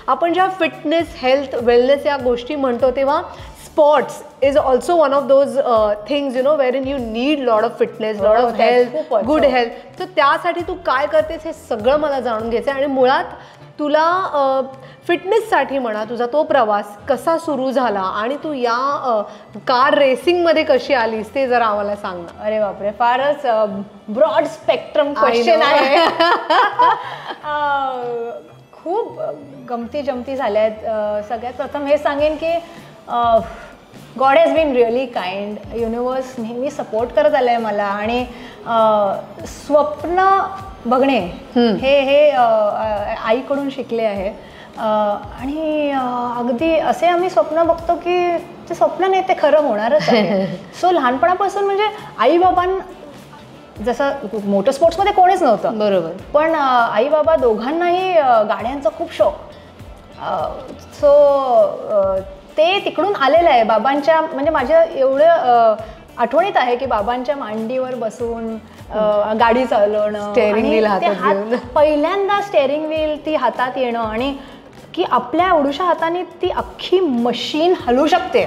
आपण जेव्हा fitness health wellness या गोष्टी म्हणतो तेव्हा sports is also one of those things wherein you need lot of fitness, lot of health, good health. तर त्यासाठी तू काय करतेस हे सगळं मला जाणून घ्यायचं आहे. आणि मुळात तुला फिटनेससाठी म्हणा तुझा तो प्रवास कसा सुरू झाला आणि तू या कार रेसिंगमध्ये कशी आलीस ते जरा आम्हाला सांग ना. अरे बापरे, फारच ब्रॉड स्पेक्ट्रम क्वेश्चन आहे. खूप गमती जमती झाल्या आहेत. सगळ्यात प्रथम हे सांगेन की God has been really kind. Universe नेहमी सपोर्ट करत आलं आहे मला. आणि स्वप्न बघणे हे आईकडून शिकले आहे. आणि अगदी असे आम्ही स्वप्न बघतो की ते स्वप्न नाही, ते खरं होणारच आहे. सो लहानपणापासून म्हणजे आई बाबां जसं मोटर स्पोर्ट्समध्ये कोणीच नव्हतं, बरोबर, पण आई बाबा दोघांनाही गाड्यांचा खूप शौक. सो ते तिकडून आलेलं आहे बाबांच्या. म्हणजे माझ्या एवढं आठवणीत आहे की बाबांच्या मांडीवर बसून गाडी चालवणं, स्टेअरिंग व्हील हातात, पहिल्यांदा स्टेअरिंग व्हील ती हातात येणं आणि की आपल्या एवढ्याशा हाताने ती अख्खी मशीन हलू शकते.